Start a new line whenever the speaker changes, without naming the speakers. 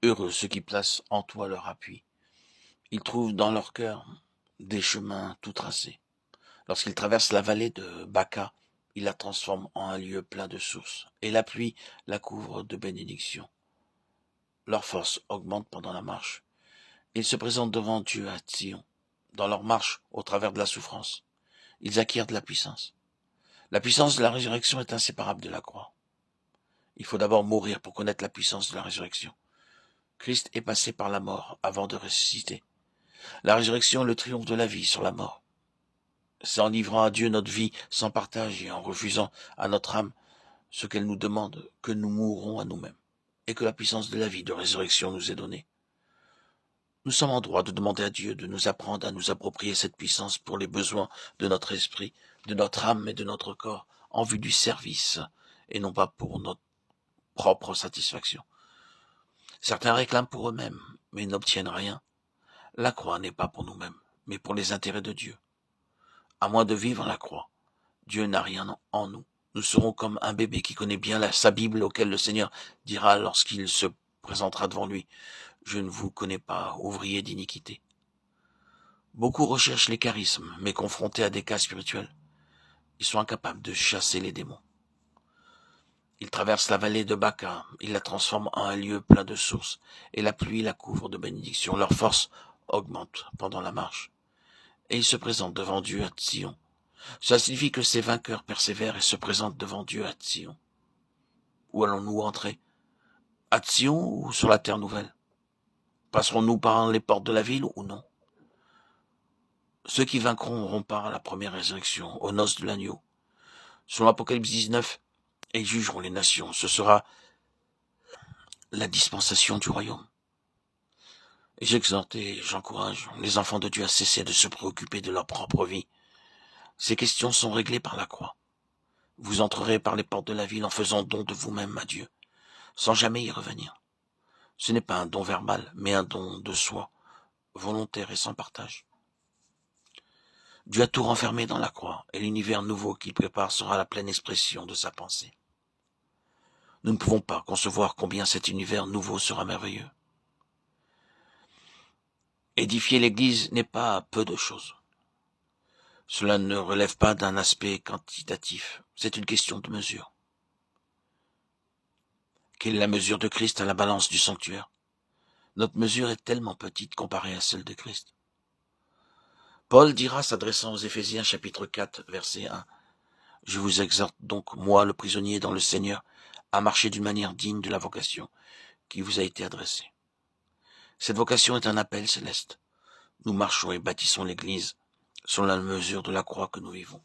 Heureux ceux qui placent en toi leur appui. Ils trouvent dans leur cœur des chemins tout tracés. Lorsqu'ils traversent la vallée de Baca, ils la transforment en un lieu plein de sources, et la pluie la couvre de bénédictions. Leur force augmente pendant la marche. Ils se présentent devant Dieu à Sion. Dans leur marche au travers de la souffrance, ils acquièrent de la puissance. La puissance de la résurrection est inséparable de la croix. Il faut d'abord mourir pour connaître la puissance de la résurrection. Christ est passé par la mort avant de ressusciter. La résurrection est le triomphe de la vie sur la mort. C'est en livrant à Dieu notre vie sans partage et en refusant à notre âme ce qu'elle nous demande que nous mourrons à nous-mêmes et que la puissance de la vie de résurrection nous est donnée. Nous sommes en droit de demander à Dieu de nous apprendre à nous approprier cette puissance pour les besoins de notre esprit, de notre âme et de notre corps, en vue du service, et non pas pour notre propre satisfaction. Certains réclament pour eux-mêmes, mais n'obtiennent rien. La croix n'est pas pour nous-mêmes, mais pour les intérêts de Dieu. À moins de vivre la croix, Dieu n'a rien en nous. Nous serons comme un bébé qui connaît bien sa Bible, auquel le Seigneur dira lorsqu'il se présentera devant lui: « Je ne vous connais pas, ouvrier d'iniquité. » Beaucoup recherchent les charismes, mais confrontés à des cas spirituels, ils sont incapables de chasser les démons. Ils traversent la vallée de Baca, ils la transforment en un lieu plein de sources, et la pluie la couvre de bénédictions. Leur force augmente pendant la marche, et ils se présentent devant Dieu à Sion. Cela signifie que ces vainqueurs persévèrent et se présentent devant Dieu à Sion. Où allons-nous entrer? À Sion ou sur la terre nouvelle? Passerons-nous par les portes de la ville ou non? Ceux qui vaincront auront part à la première résurrection, aux noces de l'agneau. Selon Apocalypse 19, et ils jugeront les nations. Ce sera la dispensation du royaume. Et j'exhorte et j'encourage les enfants de Dieu à cesser de se préoccuper de leur propre vie. Ces questions sont réglées par la croix. Vous entrerez par les portes de la ville en faisant don de vous-même à Dieu, sans jamais y revenir. Ce n'est pas un don verbal, mais un don de soi, volontaire et sans partage. Dieu a tout renfermé dans la croix, et l'univers nouveau qu'il prépare sera la pleine expression de sa pensée. Nous ne pouvons pas concevoir combien cet univers nouveau sera merveilleux. Édifier l'Église n'est pas peu de choses. Cela ne relève pas d'un aspect quantitatif, c'est une question de mesure. Quelle est la mesure de Christ à la balance du sanctuaire? Notre mesure est tellement petite comparée à celle de Christ. Paul dira, s'adressant aux Éphésiens chapitre 4, verset 1, « Je vous exhorte donc, moi le prisonnier dans le Seigneur, à marcher d'une manière digne de la vocation qui vous a été adressée. » Cette vocation est un appel céleste. Nous marchons et bâtissons l'Église selon la mesure de la croix que nous vivons.